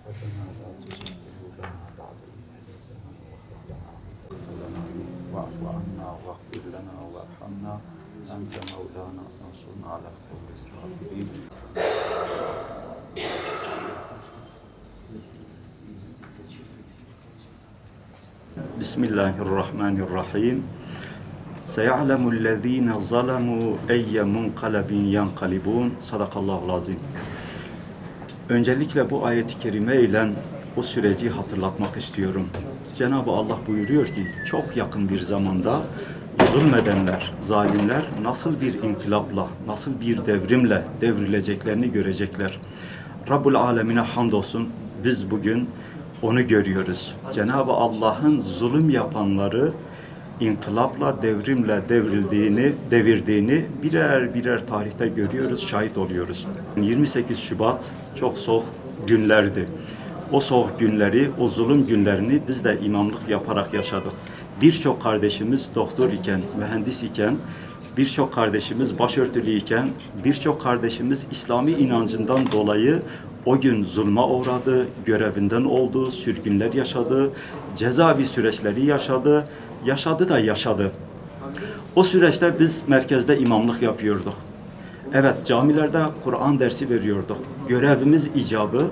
ربنا لا تزغ قلوبنا بعد إذ هديتنا وهب لنا واعف عنا واغفر لنا وارحمنا أنت مولانا فانصرنا على القوم الكافرين. بسم الله الرحمن الرحيم. سيعلم الذين ظلموا أي منقلب ينقلبون. Sadakallahul azim. Öncelikle bu ayet-i kerime ile o süreci hatırlatmak istiyorum. Cenab-ı Allah buyuruyor ki çok yakın bir zamanda zulmedenler, zalimler nasıl bir inkılapla, nasıl bir devrimle devrileceklerini görecekler. Rabbul Alemine hamdolsun biz bugün onu görüyoruz. Cenab-ı Allah'ın zulüm yapanları inkılapla, devrimle devirdiğini birer birer tarihte görüyoruz, şahit oluyoruz. 28 Şubat çok soğuk günlerdi. O soğuk günleri, o zulüm günlerini biz de imamlık yaparak yaşadık. Birçok kardeşimiz doktor iken, mühendis iken, birçok kardeşimiz başörtülü iken, birçok kardeşimiz İslami inancından dolayı o gün zulme uğradı, görevinden oldu, sürgünler yaşadı, cezaevi süreçleri yaşadı. O süreçte biz merkezde imamlık yapıyorduk. Evet, camilerde Kur'an dersi veriyorduk. Görevimiz icabı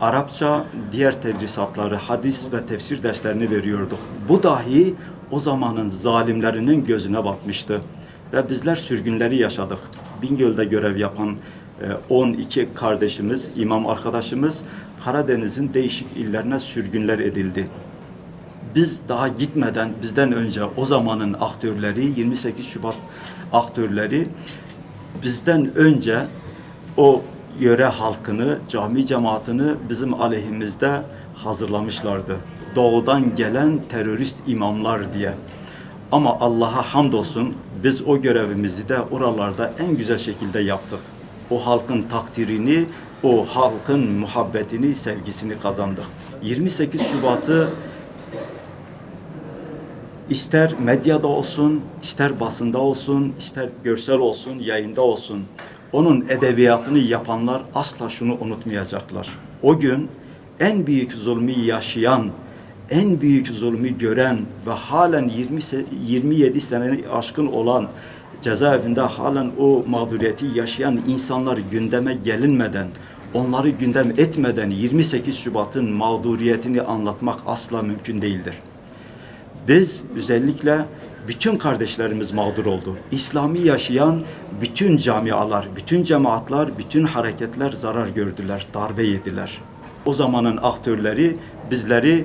Arapça, diğer tedrisatları, hadis ve tefsir derslerini veriyorduk. Bu dahi o zamanın zalimlerinin gözüne batmıştı. Ve bizler sürgünleri yaşadık. Bingöl'de görev yapan 12 kardeşimiz, imam arkadaşımız Karadeniz'in değişik illerine sürgünler edildi. Biz daha gitmeden bizden önce o zamanın aktörleri, 28 Şubat aktörleri bizden önce o yöre halkını, cami cemaatini bizim aleyhimizde hazırlamışlardı. Doğudan gelen terörist imamlar diye. Ama Allah'a hamdolsun biz o görevimizi de oralarda en güzel şekilde yaptık. O halkın takdirini, o halkın muhabbetini, sevgisini kazandık. 28 Şubat'ı ister medyada olsun, ister basında olsun, ister görsel olsun, yayında olsun, onun edebiyatını yapanlar asla şunu unutmayacaklar. O gün en büyük zulmü yaşayan, en büyük zulmü gören ve halen 27 sene aşkın olan cezaevinde halen o mağduriyeti yaşayan insanlar gündeme gelinmeden, onları gündem etmeden 28 Şubat'ın mağduriyetini anlatmak asla mümkün değildir. Biz özellikle bütün kardeşlerimiz mağdur oldu. İslami yaşayan bütün camialar, bütün cemaatler, bütün hareketler zarar gördüler, darbe yediler. O zamanın aktörleri bizleri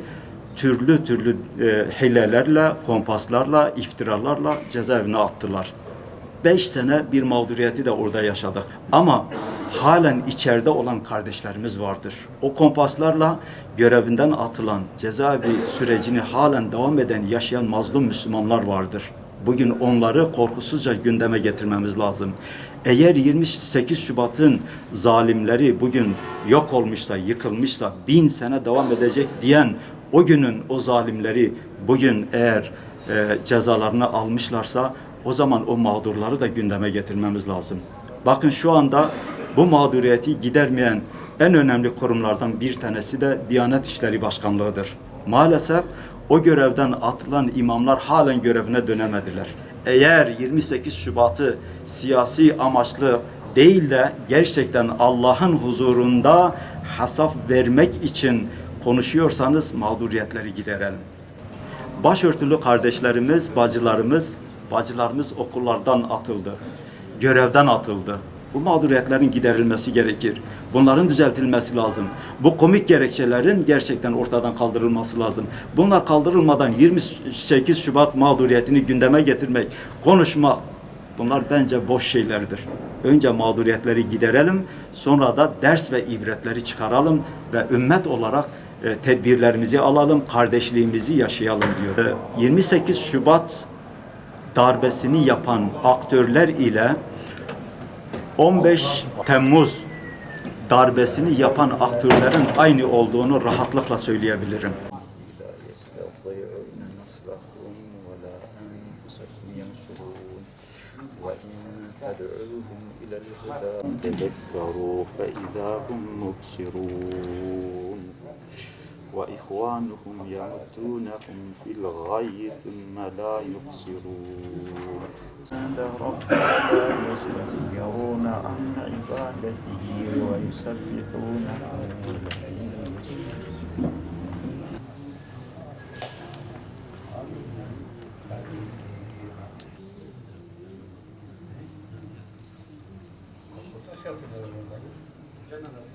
türlü hilelerle, kompaslarla, iftiralarla cezaevine attılar. 5 sene bir mağduriyeti de orada yaşadık. Ama halen içeride olan kardeşlerimiz vardır. O kompaslarla görevinden atılan, cezaevi sürecini halen devam eden, yaşayan mazlum Müslümanlar vardır. Bugün onları korkusuzca gündeme getirmemiz lazım. Eğer 28 Şubat'ın zalimleri bugün yok olmuşsa, yıkılmışsa, 1000 sene devam edecek diyen o günün o zalimleri bugün eğer cezalarını almışlarsa o zaman o mağdurları da gündeme getirmemiz lazım. Bakın şu anda bu mağduriyeti gidermeyen en önemli kurumlardan bir tanesi de Diyanet İşleri Başkanlığı'dır. Maalesef o görevden atılan imamlar halen görevine dönemediler. Eğer 28 Şubat'ı siyasi amaçlı değil de gerçekten Allah'ın huzurunda hesap vermek için konuşuyorsanız mağduriyetleri giderelim. Başörtülü kardeşlerimiz, bacılarımız okullardan atıldı, görevden atıldı. Bu mağduriyetlerin giderilmesi gerekir. Bunların düzeltilmesi lazım. Bu komik gerekçelerin gerçekten ortadan kaldırılması lazım. Bunlar kaldırılmadan 28 Şubat mağduriyetini gündeme getirmek, konuşmak, bunlar bence boş şeylerdir. Önce mağduriyetleri giderelim, sonra da ders ve ibretleri çıkaralım ve ümmet olarak tedbirlerimizi alalım, kardeşliğimizi yaşayalım diyor. 28 Şubat darbesini yapan aktörler ile 15 Temmuz darbesini yapan aktörlerin aynı olduğunu rahatlıkla söyleyebilirim. وإخوانهم يمدونهم في الغي ثم لا يقصرون يستكبرون عن عبادته ويسبحونه Cenab-ı